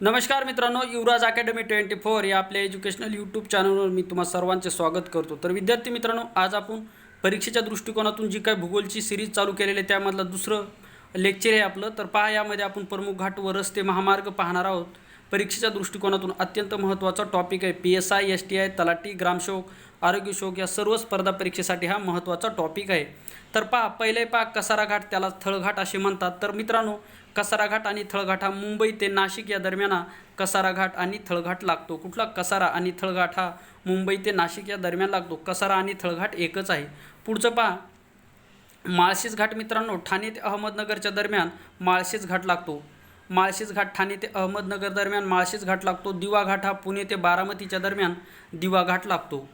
नमस्कार मित्रांनो, युवराज अकॅडमी 24 या आपल्या एज्युकेशनल यूट्यूब चॅनलवर मी तुम्हा सर्वांचे स्वागत करतो। तर विद्यार्थी मित्रांनो, आज आपण परीक्षेच्या दृष्टिकोनातून जी काय भूगोलची सिरीज चालू केलेली आहे त्यामधलं दुसरं लेक्चर आहे आपलं। तर पहा, यामध्ये आपण प्रमुख घाट व रस्ते महामार्ग पाहणार आहोत। परीक्षेच्या दृष्टिकोनातून अत्यंत महत्त्वाचा टॉपिक आहे। PSI, STI, तलाठी, ग्रामसेवक, आरोग्य सेवक या सर्व स्पर्धा परीक्षेसाठी हा महत्त्वाचा टॉपिक आहे। तर पहा, पहिले पहा कसारा घाट, त्याला थळघाट असे म्हणतात। तर मित्रांनो, कसारा घाट आणि थळघाट हा मुंबई ते नाशिक या दरम्यान कसारा घाट आणि थळघाट लागतो। कुठला? कसारा आणि थळघाट हा मुंबई ते नाशिक या दरम्यान लागतो। कसारा आणि थळघाट एकच आहे। पुढचं पहा, माळशेज घाट मित्रांनो, ठाणे ते अहमदनगरच्या दरम्यान माळशेज घाट लागतो। माळशेज घाट ठाणे ते अहमदनगर दरम्यान माळशेज घाट लागतो। दिवा घाट हा पुणे ते बारामतीच्या दरम्यान दिवा घाट लागतो।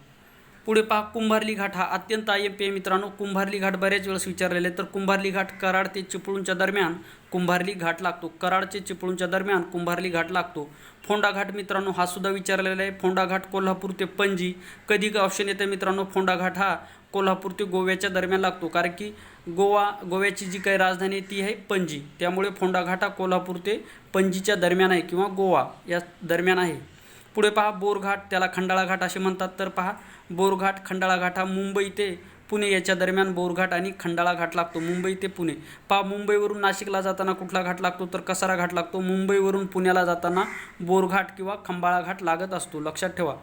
पुढे पहा, कुंभारली घाट हा अत्यंत IMP आहे मित्रांनो। कुंभारली घाट बऱ्याच वेळेस विचारलेले, तर कुंभारली घाट कराड ते चिपळूणच्या दरम्यान कुंभारली घाट लागतो। कराड ते चिपळूणच्या दरम्यान कुंभारली घाट लागतो। फोंडा घाट मित्रांनो, हा सुद्धा विचारलेला आहे। फोंडा घाट कोल्हापूर ते पणजी। कधी ऑप्शन येते मित्रांनो, फोंडा घाट हा कोल्हापूर ते गोव्याच्या दरम्यान लागतो, कारण की गोव्याची जी काही राजधानी आहे ती आहे पणजी, त्यामुळे फोंडा घाट हा कोल्हापूर ते पणजीच्या दरम्यान आहे किंवा गोवा या दरम्यान आहे। पुढे पहा, बोरघाट, त्याला खंडाळा घाट असे म्हणतात। तर पहा, बोरघाट खंडाळा घाट हा मुंबई ते पुणे याच्या दरम्यान बोरघाट आणि खंडाळा घाट लागतो। मुंबई ते पुणे। पहा, मुंबईवरून नाशिकला जाताना कुठला घाट लागतो? तर कसारा घाट लागतो। मुंबईवरून पुण्याला जाताना बोरघाट किंवा खंबाळा घाट लागत असतो, लक्षात ठेवा।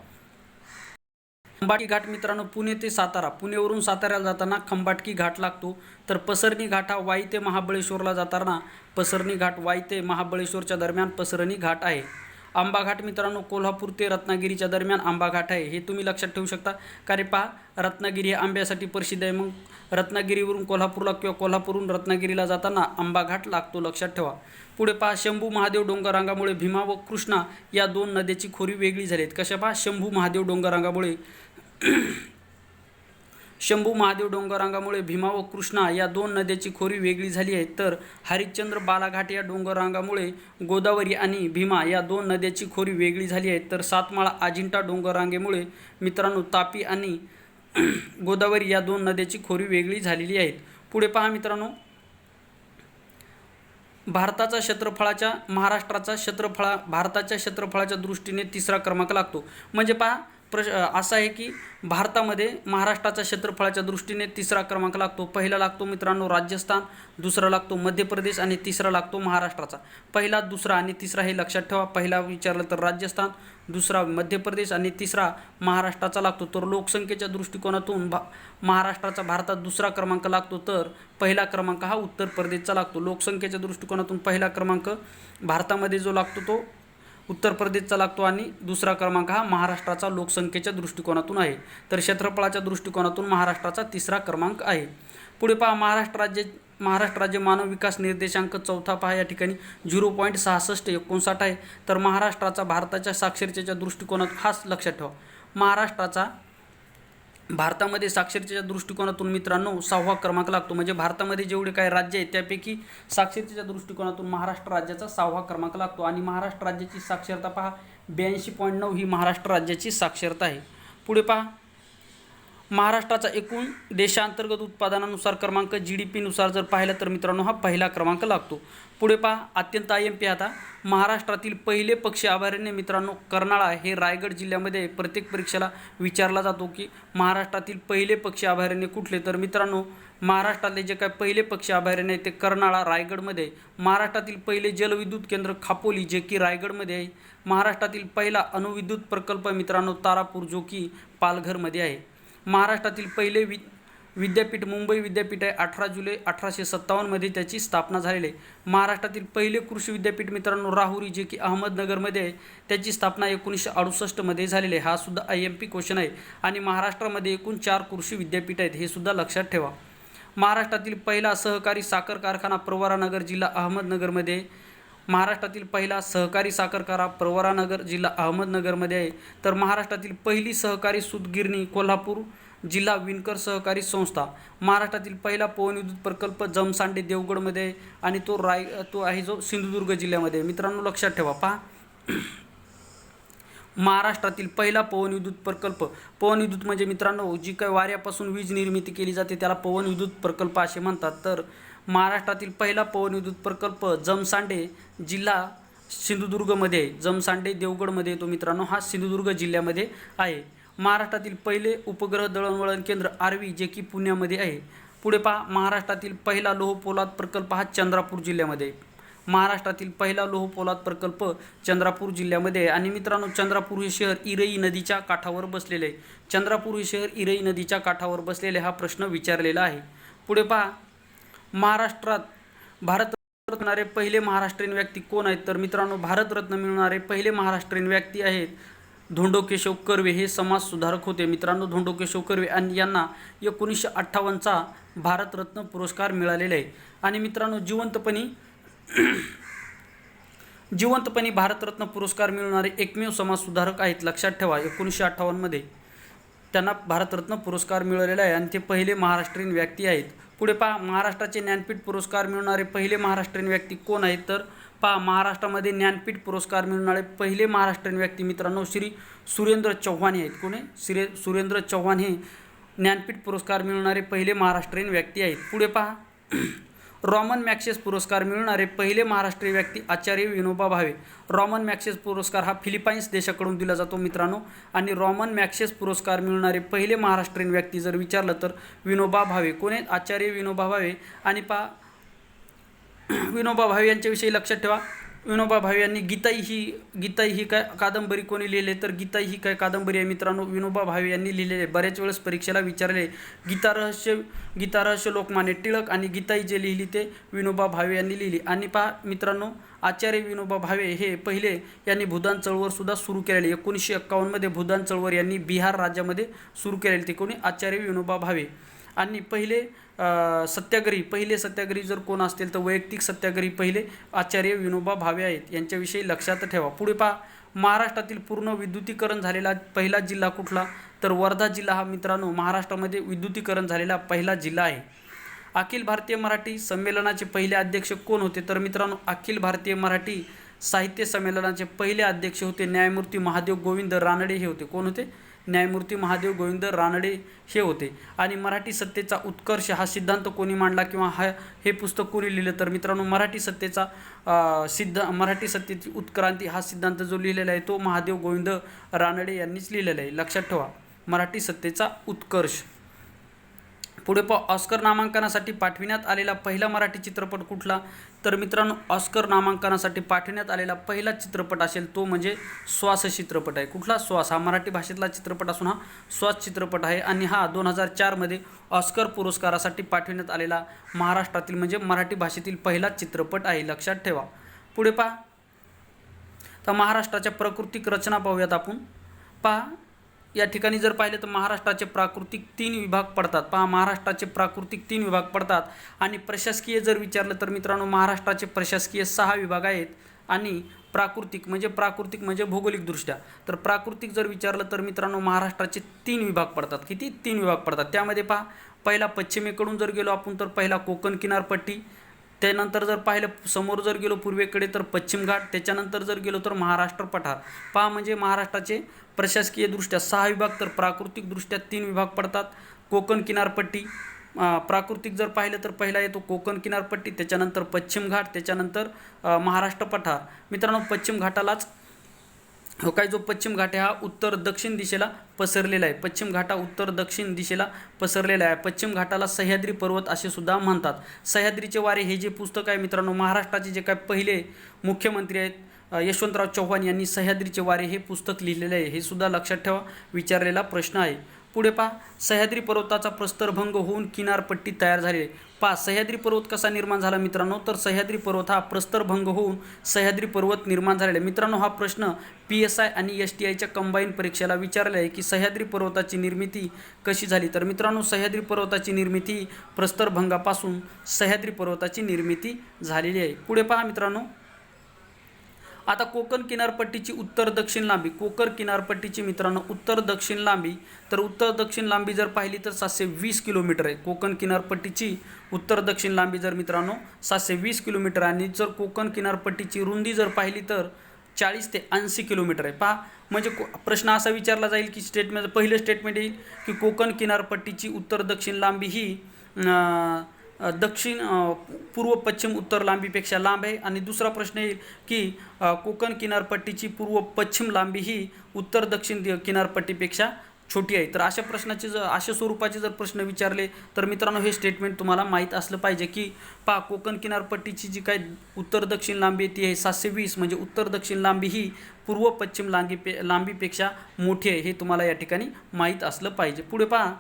खंबाटकी घाट मित्रांनो, पुणे ते सातारा, पुणेवरून साताऱ्याला जाताना खंबाटकी घाट लागतो। तर पसरणी घाट हा वाई ते महाबळेश्वरला जाताना पसरणी घाट, वाई ते महाबळेश्वरच्या दरम्यान पसरणी घाट आहे। आंबा घाट मित्रांनो, कोल्हापूर ते रत्नागिरीच्या दरम्यान आंबा घाट आहे। हे तुम्ही लक्षात ठेवू शकता, कारण पहा, रत्नागिरी हे आंब्यासाठी प्रसिद्ध आहे। मग रत्नागिरीवरून कोल्हापूरला किंवा कोल्हापूरहून रत्नागिरीला जाताना आंबा घाट लागतो, लक्षात ठेवा। पुढे पहा, शंभू महादेव डोंगररांगामुळे भीमा व कृष्णा या दोन नद्याची खोरी वेगळी झाली आहेत। कशा? पहा, शंभू महादेव डोंगररांगामुळे शंभू महादेव डोंगररांगामुळे भीमा व कृष्णा या दोन नद्याची खोरी वेगळी झाली आहे। तर हरिश्चंद्र बालाघाट या डोंगररांगामुळे गोदावरी आणि भीमा या दोन नद्याची खोरी वेगळी झाली आहे। तर सातमाळा अजिंठा डोंगररांगेमुळे मित्रांनो तापी आणि गोदावरी या दोन नद्याची खोरी वेगळी झालेली आहेत। पुढे पहा मित्रांनो, भारताच्या क्षेत्रफळाच्या दृष्टीने तिसरा क्रमांक लागतो। म्हणजे पहा, असा आहे की भारतामध्ये महाराष्ट्राच्या क्षेत्रफळाच्या दृष्टीने तिसरा क्रमांक लागतो। पहिला लागतो मित्रांनो राजस्थान, दुसरा लागतो मध्य प्रदेश आणि तिसरा लागतो महाराष्ट्राचा। पहिला, दुसरा आणि तिसरा हे लक्षात ठेवा। पहिला विचारलं तर राजस्थान, दुसरा मध्य प्रदेश आणि तिसरा महाराष्ट्राचा लागतो। तर लोकसंख्येच्या दृष्टिकोनातून महाराष्ट्राचा भारतात दुसरा क्रमांक लागतो, तर पहिला क्रमांक हा उत्तर प्रदेशचा लागतो। लोकसंख्येच्या दृष्टिकोनातून पहिला क्रमांक भारतामध्ये जो लागतो तो उत्तर प्रदेशचा लागतो आणि दुसरा क्रमांक हा महाराष्ट्राचा लोकसंख्येच्या दृष्टिकोनातून आहे। तर क्षेत्रफळाच्या दृष्टिकोनातून महाराष्ट्राचा तिसरा क्रमांक आहे। पुढे पहा, महाराष्ट्र राज्य मानव विकास निर्देशांक चौथा पहा, या ठिकाणी 0.6659 आहे। तर महाराष्ट्राचा भारताच्या साक्षरतेच्या दृष्टिकोनातून हाच लक्षात ठेवा, महाराष्ट्राचा भारतामध्ये साक्षरतेच्या दृष्टिकोनातून मित्रांनो 6वा क्रमांक लागतो। म्हणजे भारतामध्ये जेवढे काही राज्य आहेत त्यापैकी साक्षरतेच्या दृष्टिकोनातून महाराष्ट्र राज्याचा 6वा क्रमांक लागतो। आणि महाराष्ट्र राज्याची साक्षरता पहा 82.9 ही महाराष्ट्र राज्याची साक्षरता आहे। पुढे पहा, महाराष्ट्राचा एकूण देशांतर्गत उत्पादनानुसार क्रमांक GDP नुसार जर पाहिलं तर मित्रांनो हा पहिला क्रमांक लागतो। पुढे पहा, अत्यंत IMP आता, महाराष्ट्रातील पहिले पक्षी अभयारण्य मित्रांनो कर्नाळा हे रायगड जिल्ह्यामध्ये प्रत्येक परीक्षेला विचारला जातो की महाराष्ट्रातील पहिले पक्षी अभयारण्य कुठले? तर मित्रांनो, महाराष्ट्रातले जे काय पहिले पक्षी अभयारण्य आहे ते कर्नाळा रायगडमध्ये। महाराष्ट्रातील पहिले जलविद्युत केंद्र खापोली जे की रायगडमध्ये आहे। महाराष्ट्रातील पहिला अणुविद्युत प्रकल्प मित्रांनो तारापूर जो की पालघरमध्ये आहे। महाराष्ट्रातील पहिले विद्यापीठ मुंबई विद्यापीठ आहे। 18 जुलै 1857 मध्ये त्याची स्थापना झालेली आहे। महाराष्ट्रातील पहिले कृषी विद्यापीठ मित्रांनो राहुरी जे की अहमदनगरमध्ये आहे, त्याची स्थापना 1968 मध्ये झालेली आहे। हा सुद्धा IMP क्वेश्चन आहे। आणि महाराष्ट्रामध्ये एकूण 4 कृषी विद्यापीठ आहेत, हे सुद्धा लक्षात ठेवा। महाराष्ट्रातील पहिला सहकारी साखर कारखाना प्रवरानगर जिल्हा अहमदनगरमध्ये। महाराष्ट्रातील पहिला सहकारी साखर कारखाना प्रवरानगर जिल्हा अहमदनगरमध्ये आहे। तर महाराष्ट्रातील पहिली सहकारी सूतगिरणी कोल्हापूर जिल्हा विणकर सहकारी संस्था। महाराष्ट्रातील पहिला पवनविद्युत प्रकल्प जमसांडे देवगडमध्ये आहे आणि तो आहे जो सिंधुदुर्ग जिल्ह्यामध्ये। मित्रांनो लक्षात ठेवा, पहा, महाराष्ट्रातील पहिला पवनविद्युत प्रकल्प, पवनविद्युत म्हणजे मित्रांनो जी काही वाऱ्यापासून वीज निर्मिती केली जाते त्याला पवनविद्युत प्रकल्प असे म्हणतात। तर महाराष्ट्रातील पहिला पवनविद्युत प्रकल्प जमसांडे जिल्हा सिंधुदुर्गमध्ये आहे. जमसांडे देवगडमध्ये येतो मित्रांनो, हा सिंधुदुर्ग जिल्ह्यामध्ये आहे. महाराष्ट्रातील पहिले उपग्रह दळणवळण केंद्र आर्वी जे की पुण्यामध्ये आहे. पुढे पहा, महाराष्ट्रातील पहिला लोह पोलाद प्रकल्प हा चंद्रपूर जिल्ह्यामध्ये आहे. महाराष्ट्रातील पहिला लोह पोलाद प्रकल्प चंद्रपूर जिल्ह्यामध्ये आहे. आणि मित्रांनो, चंद्रपूर हे शहर इरई नदीच्या काठावर बसलेले आहे. चंद्रपूर हे शहर इरई नदीच्या काठावर बसलेले हा प्रश्न विचारलेला आहे. पुढे पहा, महाराष्ट्रात भारतरत्न मिळणारे पहिले महाराष्ट्रीयन व्यक्ती कोण आहेत? तर मित्रांनो, भारतरत्न मिळणारे पहिले महाराष्ट्रीयन व्यक्ती आहेत धोंडो केशव कर्वे. हे समाज सुधारक होते मित्रांनो, धोंडो केशव कर्वे, आणि यांना 1958चा भारतरत्न पुरस्कार मिळालेला आहे. आणि मित्रांनो, जिवंतपणी भारतरत्न पुरस्कार मिळणारे एकमेव समाज सुधारक आहेत, लक्षात ठेवा. 1958मध्ये त्यांना भारतरत्न पुरस्कार मिळालेला आहे आणि ते पहिले महाराष्ट्रीयन व्यक्ती आहेत. पुढे पहा, महाराष्ट्राचे ज्ञानपीठ पुरस्कार मिळणारे पहिले महाराष्ट्रीयन व्यक्ती कोण आहेत? तर पहा, महाराष्ट्रामध्ये ज्ञानपीठ पुरस्कार मिळणारे पहिले महाराष्ट्रीयन व्यक्ती मित्रांनो श्री सुरेंद्र चव्हाण आहेत. कोण आहे? सुरेंद्र चव्हाण हे ज्ञानपीठ पुरस्कार मिळणारे पहिले महाराष्ट्रीयन व्यक्ती आहेत. पुढे पहा, रॉमन मॅक्सेस पुरस्कार मिळणारे पहिले महाराष्ट्रीय व्यक्ती आचार्य विनोबा भावे. रॉमन मॅक्सेस पुरस्कार हा फिलिपाईन्स देशाकडून दिला जातो मित्रांनो. आणि रॉमन मॅक्सेस पुरस्कार मिळणारे पहिले महाराष्ट्रीयन व्यक्ती जर विचारलं तर विनोबा भावे. कोण आहेत? आचार्य विनोबा भावे. आणि पहा, विनोबा भावे यांच्याविषयी लक्षात ठेवा. विनोबा भावे यांनी गीताई ही काय कादंबरी कोणी लिहिली? तर गीताई ही काय कादंबरी आहे मित्रांनो, विनोबा भावे यांनी लिहिलेली आहे. बऱ्याच वेळेस परीक्षेला विचारले. गीतारहस्य लोकमान्य टिळक, आणि गीताई जे लिहिली ते विनोबा भावे यांनी लिहिली. आणि पहा मित्रांनो, आचार्य विनोबा भावे हे पहिले यांनी भूदान चळवळ सुद्धा सुरू केलेली. 1951मध्ये भूदान चळवळ यांनी बिहार राज्यामध्ये सुरू केलेली. ते कोणी? आचार्य विनोबा भावे. आणि पहिले सत्याग्रही जर कोण असतील तर वैयक्तिक सत्याग्रही पहिले आचार्य विनोबा भावे आहेत. यांच्याविषयी लक्षात ठेवा. पुढे पहा, महाराष्ट्रातील पूर्ण विद्युतीकरण झालेला पहिला जिल्हा कुठला? तर वर्धा जिल्हा हा मित्रांनो महाराष्ट्रामध्ये विद्युतीकरण झालेला पहिला जिल्हा आहे. अखिल भारतीय मराठी संमेलनाचे पहिले अध्यक्ष कोण होते? तर मित्रांनो, अखिल भारतीय मराठी साहित्य संमेलनाचे पहिले अध्यक्ष होते न्यायमूर्ती महादेव गोविंद रानडे हे होते. कोण होते? न्यायमूर्ती महादेव गोविंद रानडे हे होते. आणि मराठी सत्तेचा उत्कर्ष हा सिद्धांत कोणी मांडला किंवा हे पुस्तक कोणी लिहिलं? तर मित्रांनो, मराठी सत्तेची उत्क्रांती हा सिद्धांत जो लिहिलेला आहे तो महादेव गोविंद रानडे यांनीच लिहिलेला आहे. लक्षात ठेवा, मराठी सत्तेचा उत्कर्ष. पुढे पहा, ऑस्कर नामांकनासाठी पाठविण्यात आलेला पहिला मराठी चित्रपट कुठला? तर मित्रांनो, ऑस्कर नामांकनासाठी पाठविण्यात आलेला पहिला चित्रपट असेल तो म्हणजे श्वास चित्रपट आहे. कुठला? श्वास. हा मराठी भाषेतला चित्रपट असून हा श्वास चित्रपट आहे. आणि हा 2004मध्ये ऑस्कर पुरस्कारासाठी पाठविण्यात आलेला महाराष्ट्रातील म्हणजे मराठी भाषेतील पहिला चित्रपट आहे. लक्षात ठेवा. पुढे पहा, तर महाराष्ट्राच्या प्राकृतिक रचना पाहूयात आपण. पहा, या ठिकाणी जर पाहिलं तर महाराष्ट्राचे प्राकृतिक 3 विभाग पडतात. पहा, महाराष्ट्राचे प्राकृतिक 3 विभाग पडतात. आणि प्रशासकीय जर विचारलं तर मित्रांनो, महाराष्ट्राचे प्रशासकीय 6 विभाग आहेत. आणि प्राकृतिक म्हणजे भौगोलिकदृष्ट्या, तर प्राकृतिक जर विचारलं तर मित्रांनो महाराष्ट्राचे 3 विभाग पडतात. किती? 3 विभाग पडतात. त्यामध्ये पहा, पहिला पश्चिमेकडून जर गेलो आपण तर पहिला कोकण किनारपट्टी, त्यानंतर जर पाहिलं समोर जर गेलो पूर्वेकडे तर पश्चिम घाट, त्याच्यानंतर जर गेलो तर महाराष्ट्र पठार. पहा, म्हणजे महाराष्ट्राचे प्रशासकीयदृष्ट्या 6 विभाग तर प्राकृतिकदृष्ट्या 3 विभाग पडतात. कोकण किनारपट्टी प्राकृतिक जर पाहिलं तर पहिला येतो कोकण किनारपट्टी, त्याच्यानंतर पश्चिम घाट, त्याच्यानंतर महाराष्ट्र पठार. मित्रांनो, पश्चिम घाटालाच काय जो पश्चिम घाट आहे हा उत्तर दक्षिण दिशेला पसरलेला आहे. पश्चिम घाट हा उत्तर दक्षिण दिशेला पसरलेला आहे. पश्चिम घाटाला सह्याद्री पर्वत असे सुद्धा म्हणतात. सह्याद्रीचे वारे हे जे पुस्तक आहे मित्रांनो, महाराष्ट्राचे जे काय पहिले मुख्यमंत्री आहेत यशवंतराव चव्हाण यांनी सह्याद्रीचे वारे हे पुस्तक लिहिलेले आहे. हे सुद्धा लक्षात ठेवा, विचारलेला प्रश्न आहे. पुढे पहा, सह्याद्री पर्वताचा प्रस्तरभंग होऊन किनारपट्टी तयार झाली आहे. पहा, सह्याद्री पर्वत कसा निर्माण झाला मित्रांनो? तर सह्याद्री पर्वत हा प्रस्तरभंग होऊन सह्याद्री पर्वत निर्माण झालेला आहे. मित्रांनो, हा प्रश्न PSI आणि STIच्या कंबाईन परीक्षेला विचारला आहे की सह्याद्री पर्वताची निर्मिती कशी झाली? तर मित्रांनो, सह्याद्री पर्वताची निर्मिती प्रस्तरभंगापासून सह्याद्री पर्वताची निर्मिती झालेली आहे. पुढे पहा मित्रांनो, आता कोकण किनारपट्टीची उत्तर दक्षिण लांबी. कोकण किनारपट्टीची मित्रांनो उत्तर दक्षिण लांबी, तर उत्तर दक्षिण लांबी जर पाहिली तर 720 किलोमीटर आहे. कोकण किनारपट्टीची उत्तर दक्षिण लांबी जर मित्रांनो 720 किलोमीटर, आणि जर कोकण किनारपट्टीची रुंदी जर पाहिली तर 40 ते 80 किलोमीटर आहे. पहा, म्हणजे प्रश्न असा विचारला जाईल की पहिलं स्टेटमेंट येईल की कोकण किनारपट्टीची उत्तर दक्षिण लांबी ही पूर्व पश्चिम उत्तर लांबीपेक्षा लांब आहे. आणि दुसरा प्रश्न येईल की कोकण किनारपट्टीची पूर्व पश्चिम लांबी ही उत्तर दक्षिण किनारपट्टीपेक्षा छोटी आहे. तर अशा प्रश्नाचे अशा स्वरूपाचे जर प्रश्न विचारले तर मित्रांनो हे स्टेटमेंट तुम्हाला माहीत असलं पाहिजे की पहा, कोकण किनारपट्टीची जी काय उत्तर दक्षिण लांबी ती आहे 720, म्हणजे उत्तर दक्षिण लांबी ही पूर्व पश्चिम लांबीपेक्षा मोठी आहे, हे तुम्हाला या ठिकाणी माहीत असलं पाहिजे. पुढे पहा,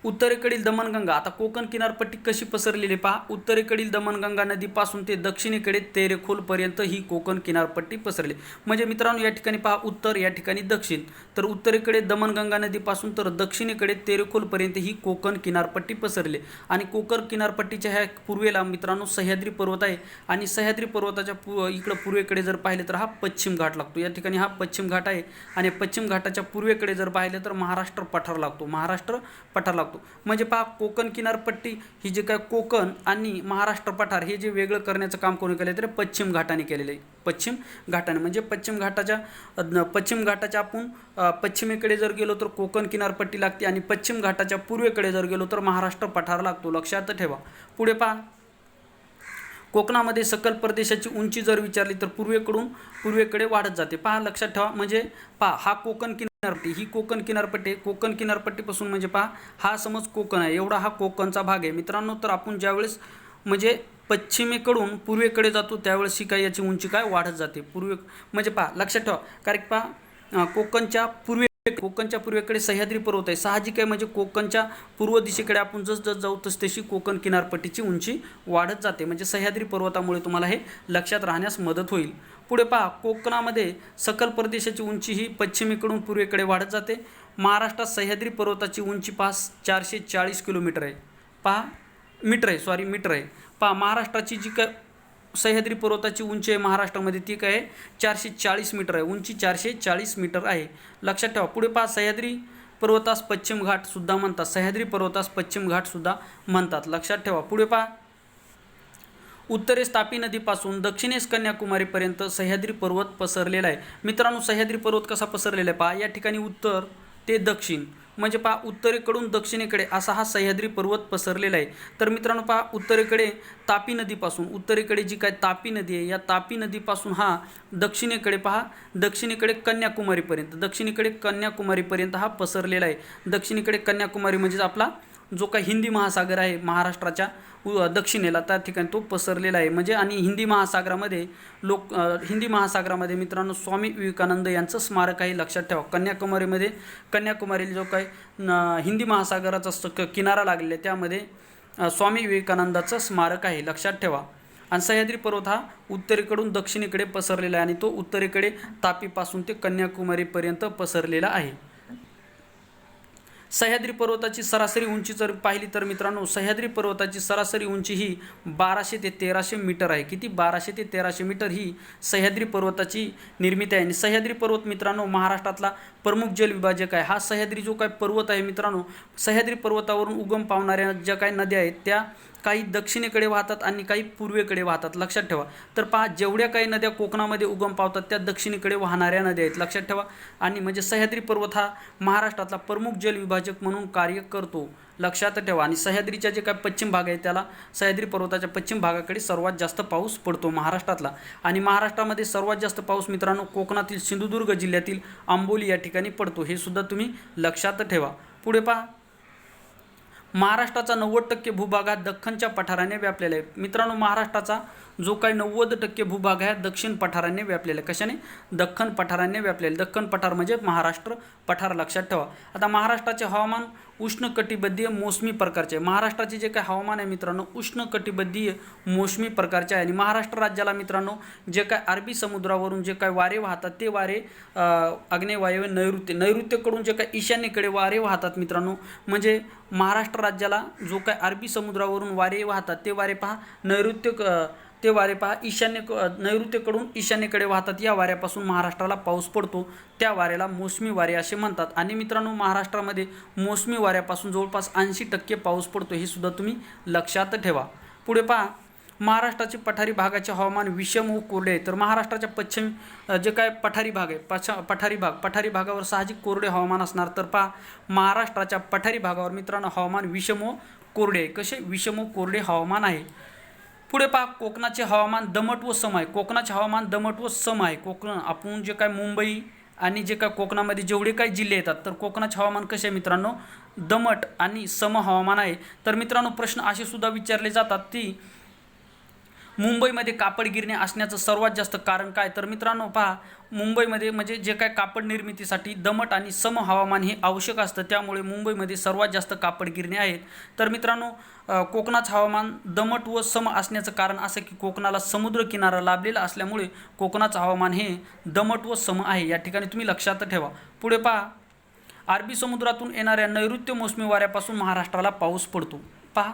उत्तरेकडील दमणगंगा. आता कोकण किनारपट्टी कशी पसरलेली पहा, उत्तरेकडील दमणगंगा नदीपासून ते दक्षिणेकडे तेरेखोलपर्यंत ही कोकण किनारपट्टी पसरली. म्हणजे मित्रांनो या ठिकाणी पहा, उत्तर या ठिकाणी दक्षिण, तर उत्तरेकडे दमणगंगा नदीपासून तर दक्षिणेकडे तेरेखोलपर्यंत ही कोकण किनारपट्टी पसरली. आणि कोकण किनारपट्टीच्या ह्या पूर्वेला मित्रांनो सह्याद्री पर्वत आहे, आणि सह्याद्री पर्वताच्या इकडं पूर्वेकडे जर पाहिले तर हा पश्चिम घाट लागतो. या ठिकाणी हा पश्चिम घाट आहे, आणि पश्चिम घाटाच्या पूर्वेकडे जर पाहिले तर महाराष्ट्र पठार लागतो, महाराष्ट्र पठार लागतो. म्हणजे पहा, कोकण किनारपट्टी ही जे काय कोकण आणि महाराष्ट्र पठार हे जे वेगळं करण्याचं काम कोणी केलं तर पश्चिम घाटाने केलेलं आहे. पश्चिम घाटाने म्हणजे पश्चिम घाटाच्या आपण पश्चिमेकडे जर गेलो तर कोकण किनारपट्टी लागते, आणि पश्चिम घाटाच्या पूर्वेकडे जर गेलो तर महाराष्ट्र पठार लागतो, लक्षात ठेवा. पुढे पहा, कोकणामध्ये सकल प्रदेशाची उंची जर विचारली तर पूर्वेकडे वाढत जाते. पहा लक्षात ठेवा. म्हणजे पहा, हा कोकण किनारपट्टी ही कोकण किनारपट्टी कोकण किनारपट्टीपासून म्हणजे पहा, हा समज कोकण आहे, एवढा हा कोकणचा भाग आहे मित्रांनो. तर आपण ज्यावेळेस म्हणजे पश्चिमेकडून पूर्वेकडे जातो त्यावेळेस ही काय याची उंची काय वाढत जाते म्हणजे पहा लक्षात ठेवा. कारण पहा, कोकणच्या पूर्वेकडे सह्याद्री पर्वत आहे, साहजिक आहे. म्हणजे कोकणच्या पूर्व दिशेकडे आपण जसं जाऊ तशी कोकण किनारपट्टीची उंची वाढत जाते. म्हणजे सह्याद्री पर्वतामुळे तुम्हाला हे लक्षात राहण्यास मदत होईल. पुढे पहा, कोकणामध्ये सकल प्रदेशाची उंची ही पश्चिमेकडून पूर्वेकडे वाढत जाते. महाराष्ट्रात सह्याद्री पर्वताची उंची पहा 440 किलोमीटर आहे. मीटर आहे. पहा, महाराष्ट्राची जी काय सह्याद्री पर्वताची उंची आहे महाराष्ट्रामध्ये ती काय आहे 440 मीटर आहे. उंची 440 मीटर आहे, लक्षात ठेवा. पुढे पहा, सह्याद्री पर्वतास पश्चिम घाट सुद्धा म्हणतात. सह्याद्री पर्वतास पश्चिम घाट सुद्धा म्हणतात, लक्षात ठेवा. पुढे पहा, उत्तरेस तापी नदीपासून दक्षिणेस कन्याकुमारीपर्यंत सह्याद्री पर्वत पसरलेला आहे. मित्रांनो सह्याद्री पर्वत कसा पसरलेला आहे पहा, या ठिकाणी उत्तर ते दक्षिण म्हणजे पहा उत्तरेकडून दक्षिणेकडे असा हा सह्याद्री पर्वत पसरलेला आहे. तर मित्रांनो पहा, उत्तरेकडे तापी नदीपासून उत्तरेकडे जी काय तापी नदी आहे या तापी नदीपासून हा दक्षिणेकडे कन्याकुमारीपर्यंत हा पसरलेला आहे. दक्षिणेकडे कन्याकुमारी म्हणजे आपला जो काही हिंदी महासागर आहे महाराष्ट्राच्या दक्षिणेला त्या ठिकाणी तो पसरलेला आहे. म्हणजे आणि हिंदी महासागरामध्ये मित्रांनो स्वामी विवेकानंद यांचं स्मारक आहे, लक्षात ठेवा. कन्याकुमारीला जो काही हिंदी महासागराचा किनारा लागलेला आहे त्यामध्ये स्वामी विवेकानंदाचं स्मारक आहे, लक्षात ठेवा. आणि सह्याद्री पर्वत हा उत्तरेकडून दक्षिणेकडे पसरलेला आहे, आणि तो उत्तरेकडे तापीपासून ते कन्याकुमारीपर्यंत पसरलेला आहे. सह्याद्री पर्वताची सरासरी उंची जर पाहिली तर मित्रांनो सह्याद्री पर्वताची सरासरी उंची ही 1200 ते 1300 मीटर आहे. किती? 1200 ते 1300 मीटर ही सह्याद्री पर्वताची निर्मिती आहे. आणि सह्याद्री पर्वत मित्रांनो महाराष्ट्रातला प्रमुख जलविभाजक आहे. हा सह्याद्री जो काय पर्वत आहे मित्रांनो, सह्याद्री पर्वतावरून उगम पावणाऱ्या ज्या काही नद्या आहेत त्या काही दक्षिणेकडे वाहतात आणि काही पूर्वेकडे वाहतात, लक्षात ठेवा. तर पहा, जेवढ्या काही नद्या कोकणामध्ये उगम पावतात त्या दक्षिणेकडे वाहणाऱ्या नद्या आहेत, लक्षात ठेवा. आणि म्हणजे सह्याद्री पर्वत हा महाराष्ट्रातला प्रमुख जलविभाजक म्हणून कार्य करतो, लक्षात ठेवा. आणि सह्याद्रीच्या जे काही पश्चिम भाग आहे त्याला सह्याद्री पर्वताच्या पश्चिम भागाकडे सर्वात जास्त पाऊस पडतो महाराष्ट्रातला. आणि महाराष्ट्रामध्ये सर्वात जास्त पाऊस मित्रांनो कोकणातील सिंधुदुर्ग जिल्ह्यातील आंबोली या ठिकाणी पडतो, हे सुद्धा तुम्ही लक्षात ठेवा. पुढे पहा, महाराष्ट्राचा 90% भूभाग हा दख्खनच्या पठाराने व्यापलेला आहे. मित्रांनो महाराष्ट्राचा जो काही 90% भूभाग आहे दक्षिण पठाराने व्यापलेला आहे. कशाने? दख्खन पठाराने व्यापलेले. दख्खन पठार म्हणजे महाराष्ट्र पठार, लक्षात ठेवा. आता महाराष्ट्राचे हवामान उष्णकटिबंधीय मोसमी प्रकारचे आहे. महाराष्ट्राचे जे काही हवामान आहे मित्रांनो उष्णकटिबंधीय मोसमी प्रकारचे आहे. आणि महाराष्ट्र राज्याला मित्रांनो जे काय अरबी समुद्रावरून जे काय वारे वाहतात ते वारे आग्नेय वायव्य नैऋत्यकडून जे काय ईशान्येकडे वारे वाहतात मित्रांनो, म्हणजे महाराष्ट्र राज्याला जो काय अरबी समुद्रावरून वारे वाहतात ते वारे पहा नैऋत्यकडून ईशान्येकडे वाहतात. या वाऱ्यापासून महाराष्ट्राला पाऊस पडतो, त्या वाऱ्याला मोसमी वारे असे म्हणतात. आणि मित्रांनो महाराष्ट्रामध्ये मोसमी वाऱ्यापासून जवळपास 80% पाऊस पडतो, हे सुद्धा तुम्ही लक्षात ठेवा. पुढे पहा, महाराष्ट्राचे पठारी भागाचे हवामान विषम व कोरडे आहे. तर महाराष्ट्राच्या पश्चिम जे काय पठारी भाग आहे पठारी भागावर साहजिक कोरडे हवामान असणार. तर पहा, महाराष्ट्राच्या पठारी भागावर मित्रांनो हवामान विषम व कोरडे आहे. कसे? विषम व कोरडे हवामान आहे. पुढे पहा, कोकणाचे हवामान दमट व सम आहे. कोकणाचे हवामान दमट व सम आहे. कोकण आपण जे काय मुंबई आणि जे काय कोकणामध्ये जेवढे काही जिल्हे येतात तर कोकणाचे हवामान कसे आहे मित्रांनो? दमट आणि सम हवामान आहे. तर मित्रांनो प्रश्न असे सुद्धा विचारले जातात की मुंबईमध्ये कापड गिरणी असण्याचं सर्वात जास्त कारण काय? तर मित्रांनो पहा, मुंबईमध्ये म्हणजे जे काय कापड निर्मितीसाठी दमट आणि सम हवामान हे आवश्यक असतं, त्यामुळे मुंबईमध्ये सर्वात जास्त कापड गिरणी आहेत. तर मित्रांनो कोकणाचं हवामान दमट व सम असण्याचं कारण असं की कोकणाला समुद्र किनारा लाभलेला असल्यामुळे कोकणाचं हवामान हे दमट व सम आहे. या ठिकाणी तुम्ही लक्षात ठेवा. पुढे पहा, अरबी समुद्रातून येणाऱ्या नैऋत्य मोसमी वाऱ्यापासून महाराष्ट्राला पाऊस पडतो. पहा,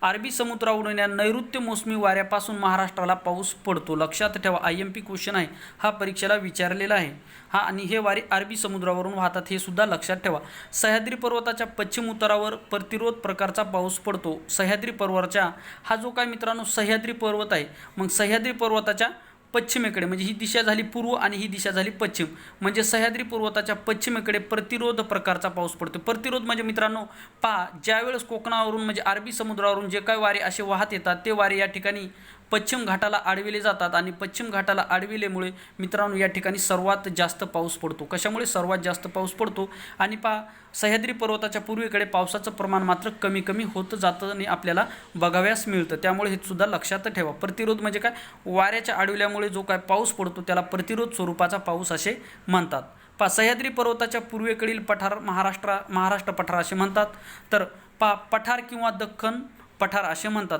अरबी समुद्रावरून या नैऋत्य मोसमी वाऱ्यापासून महाराष्ट्राला पाऊस पडतो. लक्षात ठेवा, IMP क्वेश्चन आहे हा, परीक्षेला विचारलेला आहे हा. आणि हे वारे अरबी समुद्रावरून वाहतात हे सुद्धा लक्षात ठेवा. सह्याद्री पर्वताच्या पश्चिम उतारावर प्रतिरोध प्रकारचा पाऊस पडतो. सह्याद्री पर्वताच्या हा जो काय मित्रांनो सह्याद्री पर्वत आहे, मग सह्याद्री पर्वताच्या पश्चिमेकडे म्हणजे ही दिशा झाली पूर्व आणि ही दिशा झाली पश्चिम, म्हणजे सह्याद्री पर्वताच्या पश्चिमेकडे प्रतिरोध प्रकारचा पाऊस पडतो. प्रतिरोध म्हणजे मित्रांनो पहा, ज्यावेळेस कोकणावरून म्हणजे अरबी समुद्रावरून जे काय वारे असे वाहत येतात ते वारे या ठिकाणी पश्चिम घाटाला आडविले जातात आणि पश्चिम घाटाला आडविल्यामुळे मित्रांनो या ठिकाणी सर्वात जास्त पाऊस पडतो. कशामुळे? सर्वात जास्त पाऊस पडतो. आणि पहा, सह्याद्री पर्वताच्या पूर्वेकडे पावसाचं प्रमाण मात्र कमी कमी होत जातं आणि आपल्याला बघाव्यास मिळतं. त्यामुळे हे सुद्धा लक्षात ठेवा. प्रतिरोध म्हणजे काय? वाऱ्याच्या आडविल्यामुळे जो काय पाऊस पडतो त्याला प्रतिरोध स्वरूपाचा पाऊस असे म्हणतात. पहा, सह्याद्री पर्वताच्या पूर्वेकडील पठार महाराष्ट्र पठार असे म्हणतात. तर पहा, पठार किंवा दख्खन पठार असे म्हणतात.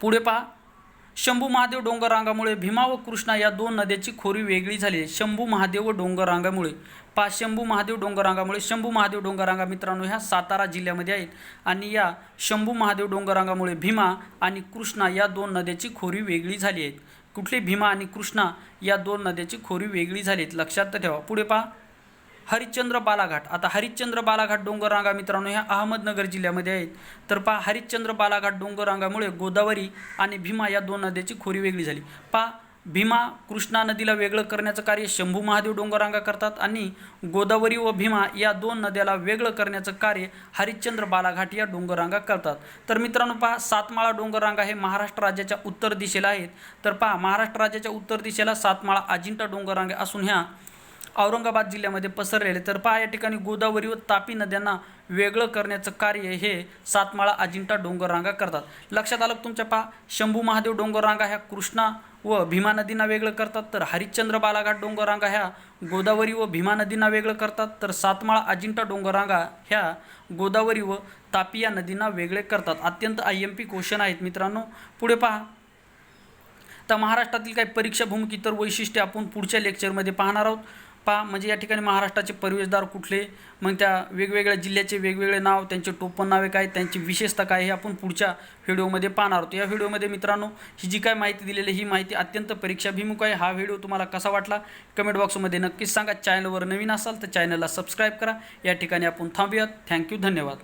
पुढे पहा, शंभू महादेव डोंगररांगामुळे भीमा व कृष्णा या दोन नद्याची खोरी वेगळी झाली आहे. शंभू महादेव व डोंगररांगामुळे पहा, शंभू महादेव डोंगररांगामुळे, शंभू महादेव डोंगररांगा मित्रांनो ह्या सातारा जिल्ह्यामध्ये आहेत आणि या शंभू महादेव डोंगररांगामुळे भीमा आणि कृष्णा या दोन नद्याची खोरी वेगळी झाली आहेत. कुठली? भीमा आणि कृष्णा या दोन नद्याची खोरी वेगळी झाली आहेत. लक्षात ठेवा. पुढे पहा, हरिश्चंद्र बालाघाट. आता हरिश्चंद्र बालाघाट डोंगररांगा मित्रांनो ह्या अहमदनगर जिल्ह्यामध्ये आहेत. तर पहा, हरिश्चंद्र बालाघाट डोंगररांगामुळे गोदावरी आणि भीमा या दोन नद्याची खोरी वेगळी झाली. पहा, भीमा कृष्णा नदीला वेगळं करण्याचं कार्य शंभू महादेव डोंगररांगा करतात आणि गोदावरी व भीमा या दोन नद्याला वेगळं करण्याचं कार्य हरिश्चंद्र बालाघाट या डोंगररांगा करतात. तर मित्रांनो पहा, सातमाळा डोंगररांगा हे महाराष्ट्र राज्याच्या उत्तर दिशेला आहेत. तर पहा, महाराष्ट्र राज्याच्या उत्तर दिशेला सातमाळा अजिंठा डोंगररांगा असून ह्या औरंगाबाद जिल्ह्यामध्ये पसरलेले. तर पहा, या ठिकाणी गोदावरी व तापी नद्यांना वेगळं करण्याचं कार्य हे सातमाळा अजिंठा डोंगररांगा करतात. लक्षात आलं तुमच्या? पहा, शंभू महादेव डोंगररांगा ह्या कृष्णा व भीमा नदींना वेगळं करतात, तर हरिश्चंद्र बालाघाट डोंगररांगा ह्या गोदावरी व भीमा नदींना वेगळं करतात, तर सातमाळा अजिंठा डोंगररांगा ह्या गोदावरी व तापी या नदींना वेगळे करतात. अत्यंत IMP क्वेश्चन आहेत मित्रांनो. पुढे पहा, तर महाराष्ट्रातील काही परीक्षा भूमिकी तर वैशिष्ट्ये आपण पुढच्या लेक्चरमध्ये पाहणार आहोत. पहा, म्हणजे या ठिकाणी महाराष्ट्राचे प्रवेशद्वार कुठले, मग त्या वेगवेगळ्या जिल्ह्याचे वेगवेगळे नाव, त्यांचे टोपण नावे काय, त्यांची विशेषता काय हे आपण पुढच्या व्हिडिओमध्ये पाहणार आहोत. या व्हिडिओमध्ये मित्रांनो ही जी काय माहिती दिलेली ही माहिती अत्यंत परीक्षाभिमुख आहे. हा व्हिडिओ तुम्हाला कसा वाटला कमेंट बॉक्समध्ये नक्कीच सांगा. चॅनलवर नवीन असाल तर चॅनलला सबस्क्राईब करा. या ठिकाणी आपण थांबूयात. थँक्यू, धन्यवाद.